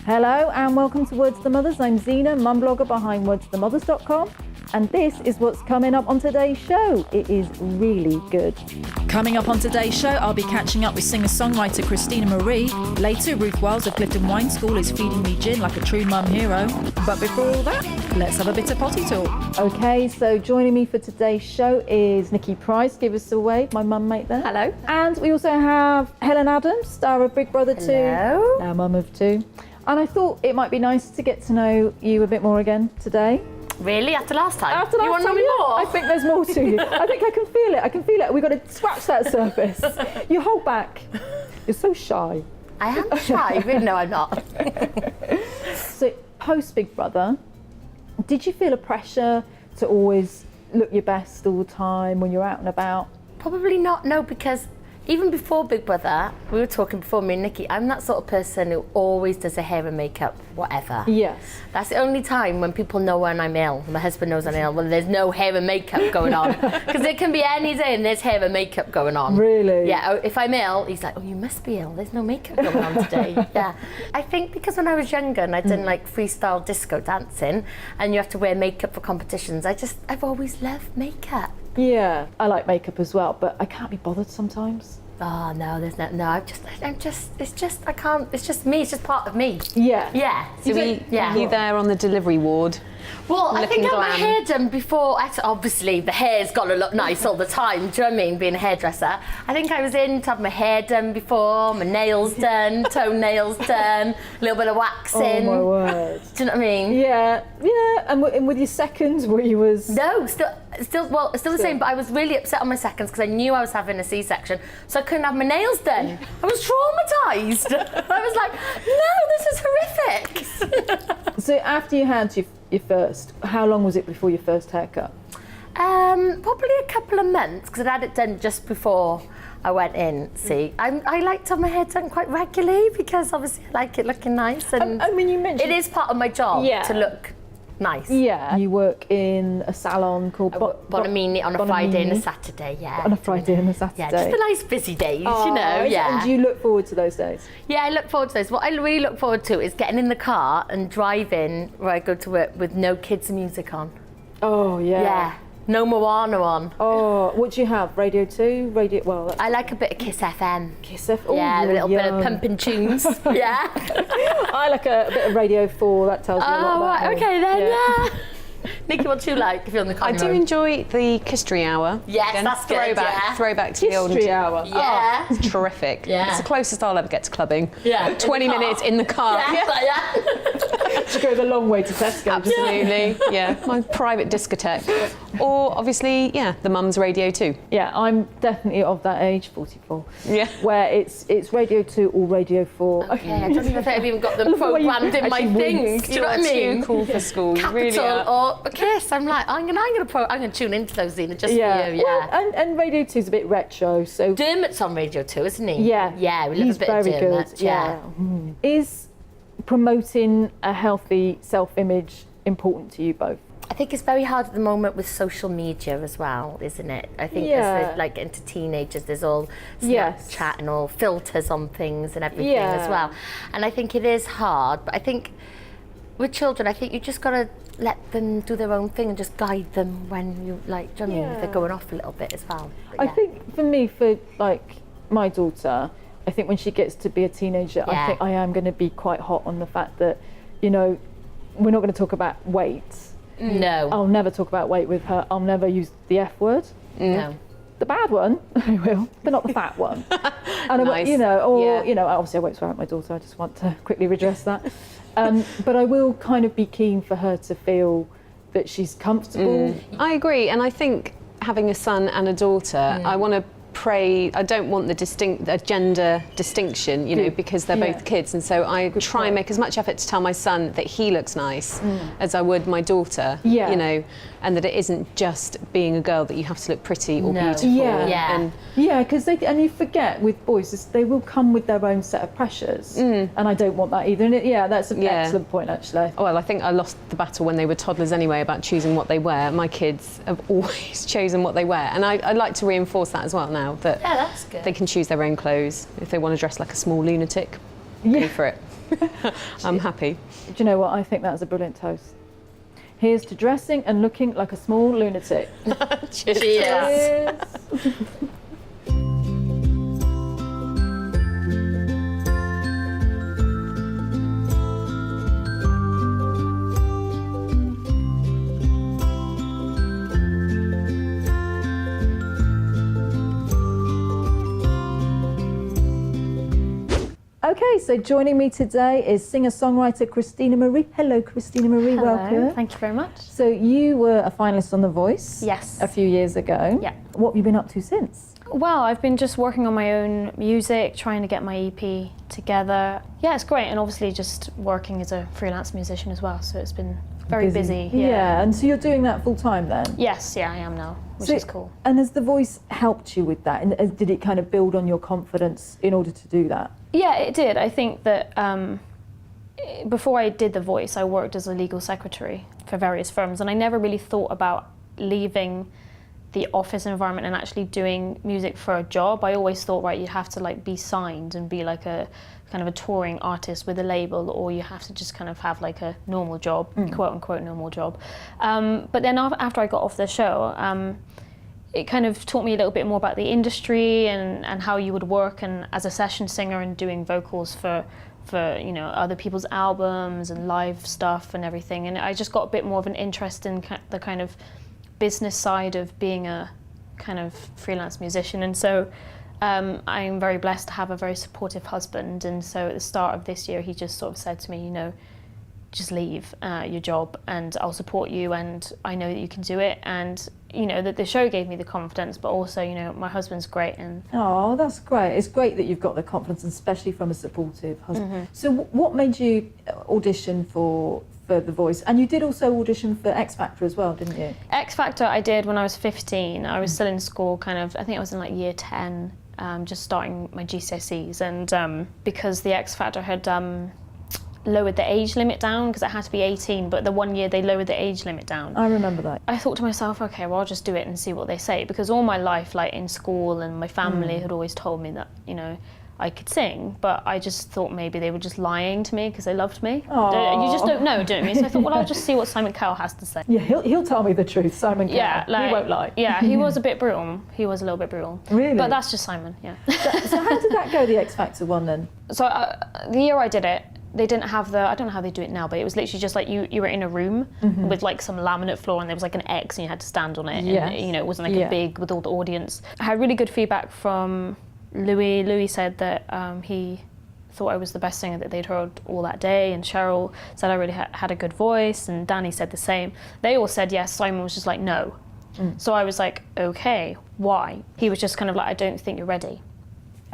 Hello and welcome to Words to the Mothers. I'm Zena, mum blogger behind wordstothemothers.com, and this is what's coming up on today's show. It is really good. Coming up on today's show, I'll be catching up with singer-songwriter Christina Marie. Later, Ruth Wells of Clifton Wine School is feeding me gin like a true mum hero. But before all that, let's have a bit of potty talk. Okay, so joining me for today's show is Nikki Price. Give us a wave, my mum mate there. Hello. And we also have Helen Adams, star of Big Brother 2. Hello. Now mum of 2. And I thought it might be nice to get to know you a bit more again today. Really? After last time? After last you want to know time, me yeah. more? I think there's more to you. I think I can feel it. I can feel it. We've got to scratch that surface. You hold back. You're so shy. I am shy, but no, I'm not. So post Big Brother, did you feel a pressure to always look your best all the time when you're out and about? Probably not, no, because even before Big Brother, we were talking before, me and Nikki, I'm that sort of person who always does her hair and makeup, whatever. Yes. That's the only time when people know when I'm ill. My husband knows I'm ill when there's no hair and makeup going on. Because it can be any day and there's hair and makeup going on. Really? Yeah, if I'm ill, he's like, oh, you must be ill. There's no makeup going on today. Yeah. I think because when I was younger and I'd done like freestyle disco dancing and you have to wear makeup for competitions, I've always loved makeup. Yeah, I like makeup as well, but I can't be bothered sometimes. Oh no, I can't, it's just me, it's just part of me. Yeah. Yeah. So are you there on the delivery ward? Well, I think I had my glam. hair done before. Obviously, the hair's got to look nice all the time. Do you know what I mean? Being a hairdresser. I think I was in to have my hair done before, my nails done, toenails done, a little bit of waxing. Oh my word. Do you know what I mean? Yeah, yeah. And with your seconds, where you was... No, still the same, but I was really upset on my seconds because I knew I was having a C-section, so I couldn't have my nails done. I was traumatised. I was like, no, this is horrific. So after you had your first, how long was it before your first haircut? Probably a couple of months, because I'd had it done just before I went in. See, I like to have my hair done quite regularly because obviously I like it looking nice, and I mean, you mentioned it is part of my job to look nice. Yeah, you work in a salon called Bonamini on a Friday and a Saturday. Yeah, on a Friday and a Saturday. Yeah, just the nice busy days, you know. Yeah. And do you look forward to those days? Yeah, I look forward to those. What I really look forward to is getting in the car and driving where I go to work with no kids' music on. Oh yeah. Yeah. No Moana on. Oh, what do you have? Radio 2? Radio... Well, that's... I like a bit of Kiss FM. Kiss FM? Oh, yeah, a little bit of pumping tunes. Yeah. I like a bit of Radio 4. That tells you a lot about right, okay then, yeah. Nikki, what do you like if you're on the car? I do enjoy the history hour. Yes, Again, that's throwback, good, yeah. Throwback to the old... History hour. Yeah. Oh, it's terrific. Yeah. It's the closest I'll ever get to clubbing. Yeah. 20 minutes in the car. Yeah. She goes a long way to Tesco. Absolutely, yeah. My private discotheque. Or, obviously, yeah, the mum's Radio 2. Yeah, I'm definitely of that age, 44. Yeah. Where it's Radio 2 or Radio 4. Okay, I don't even think I've even got them programmed in my things. Do you know what I mean? Too cool for school. You really Capital are. or Kiss. I'm like, I'm gonna tune into those, Zena, just for you. Yeah. Well, and Radio 2's a bit retro, so... Dermot's on Radio 2, isn't he? Yeah. Yeah, we love He's a bit of very Dermot. good. Yeah. Is promoting a healthy self-image important to you both? I think it's very hard at the moment with social media as well, isn't it? I think as like into teenagers, there's all Snapchat and all filters on things and everything as well. And I think it is hard, but I think with children, I think you just got to let them do their own thing and just guide them when you, like, do you know what I mean? If they're going off a little bit as well. But I think for me, for like my daughter, I think when she gets to be a teenager, I think I am going to be quite hot on the fact that, you know, we're not going to talk about weight. No. I'll never talk about weight with her. I'll never use the F word. No. The bad one, I will, but not the fat one. And Nice. you know, you know, obviously I won't swear at my daughter. I just want to quickly redress that. But I will kind of be keen for her to feel that she's comfortable. I agree, and I think having a son and a daughter, I want to I don't want the gender distinction, you know, because they're both kids, and so I try and make as much effort to tell my son that he looks nice as I would my daughter, you know, and that it isn't just being a girl that you have to look pretty or beautiful. Because and you forget with boys, they will come with their own set of pressures, and I don't want that either. And that's an excellent point, actually. Well, I think I lost the battle when they were toddlers anyway about choosing what they wear. My kids have always chosen what they wear, and I like to reinforce that as well now, that that's good. They can choose their own clothes. If they want to dress like a small lunatic, go for it. I'm happy. Do you know what? I think that's a brilliant toast. Here's to dressing and looking like a small lunatic. Cheers. Cheers. Okay, so joining me today is singer-songwriter Christina Marie. Hello, Christina Marie. Hello, welcome. thank you very much. So you were a finalist on The Voice. Yes. A few years ago. Yeah. What have you been up to since? Well, I've been just working on my own music, trying to get my EP together. Yeah, it's great, and obviously just working as a freelance musician as well, so it's been very busy. Yeah, and so you're doing that full time then? Yes, yeah, I am now, which is cool. And has The Voice helped you with that? And did it kind of build on your confidence in order to do that? Yeah, it did. I think that before I did The Voice, I worked as a legal secretary for various firms, and I never really thought about leaving the office environment and actually doing music for a job. I always thought, right, you'd have to like be signed and be like a kind of a touring artist with a label, or you have to just kind of have like a normal job, quote unquote normal job. But then after I got off the show, it kind of taught me a little bit more about the industry and how you would work and as a session singer and doing vocals for you know, other people's albums and live stuff and everything. And I just got a bit more of an interest in the kind of business side of being a kind of freelance musician. And so I'm very blessed to have a very supportive husband. And so at the start of this year, he just sort of said to me, you know, just leave your job and I'll support you, and I know that you can do it. And you know, that the show gave me the confidence, but also, you know, my husband's great. And oh, that's great. It's great that you've got the confidence, especially from a supportive husband. So what made you audition for The Voice? And you did also audition for X Factor as well, didn't you? X Factor I did when I was 15. I was still in school, kind of, I think I was in like year 10, just starting my GCSEs. And because the X Factor had lowered the age limit down, because it had to be 18, but the 1 year they lowered the age limit down. I remember that. I thought to myself, okay, well, I'll just do it and see what they say, because all my life, like in school and my family had always told me that, you know, I could sing, but I just thought maybe they were just lying to me because they loved me. Aww. You just don't know, don't you? So I thought, well, I'll just see what Simon Cowell has to say. Yeah, he'll tell me the truth, Simon Cowell. Yeah, like, he won't lie. Yeah, he was a bit brutal. He was a little bit brutal. Really? But that's just Simon, yeah. So how did that go, the X Factor one then? So the year I did it, they didn't have I don't know how they do it now, but it was literally just like you were in a room with like some laminate floor, and there was like an X and you had to stand on it. Yes. And, you know, it wasn't like a big with all the audience. I had really good feedback from Louis. Louis said that he thought I was the best singer that they'd heard all that day, and Cheryl said I really had a good voice, and Danny said the same. They all said yes. Simon was just like, no. So I was like, okay, why? He was just kind of like, I don't think you're ready.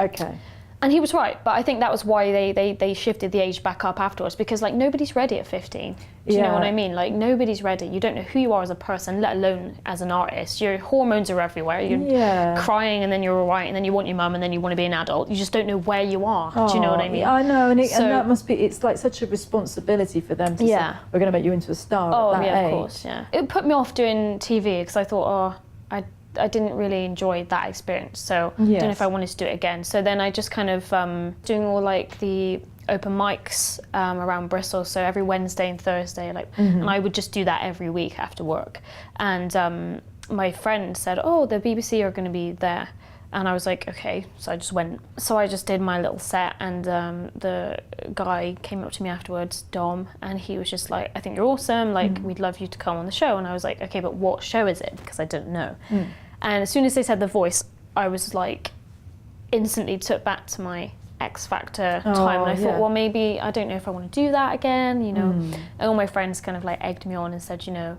Okay. And he was right, but I think that was why they shifted the age back up afterwards, because like nobody's ready at 15. Do you know what I mean? Like nobody's ready. You don't know who you are as a person, let alone as an artist. Your hormones are everywhere. You're crying and then you're all right, and then you want your mum and then you want to be an adult. You just don't know where you are. Do you know what I mean? I know, and that must be, it's like such a responsibility for them to say, we're going to make you into a star at that age. Of course, yeah. It put me off doing TV because I thought, I didn't really enjoy that experience, so I don't know if I wanted to do it again. So then I just kind of doing all like the open mics around Bristol, so every Wednesday and Thursday, like, and I would just do that every week after work. And my friend said, oh, the BBC are going to be there. And I was like, okay, so I just went. So I just did my little set, and the guy came up to me afterwards, Dom, and he was just like, I think you're awesome, like, we'd love you to come on the show. And I was like, okay, but what show is it? Because I didn't know. And as soon as they said The Voice, I was like, instantly took back to my X Factor time, and I thought, well, maybe, I don't know if I want to do that again, you know. And all my friends kind of like egged me on and said, you know,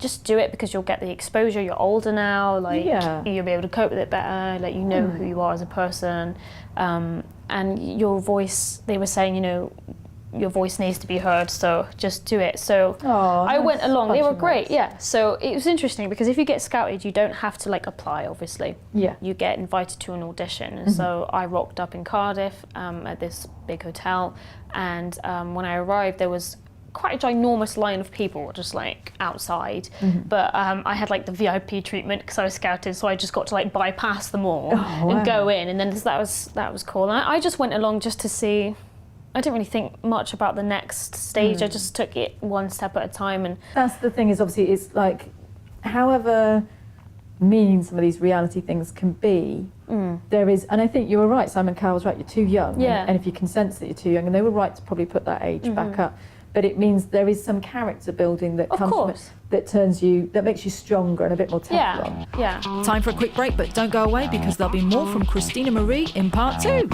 just do it because you'll get the exposure. You're older now, like you'll be able to cope with it better. Like you know who you are as a person, and your voice. They were saying, you know, your voice needs to be heard, so just do it. So I went along. They were great, yeah. So it was interesting because if you get scouted, you don't have to like apply. Obviously, you get invited to an audition, and so I rocked up in Cardiff at this big hotel, and when I arrived, there was quite a ginormous line of people just like outside, but I had like the VIP treatment because I was scouted, so I just got to like bypass them all and go in, and then that was cool. And I just went along just to see. I didn't really think much about the next stage. I just took it one step at a time. And that's the thing, is obviously it's like, however mean some of these reality things can be, there is, and I think you were right, Simon Cowell was right, you're too young, and if you can sense that you're too young, and they were right to probably put that age back up, but it means there is some character building that comes from it, that makes you stronger and a bit more Teflon. Yeah. Time for a quick break, but don't go away because there'll be more from Christina Marie in part 2.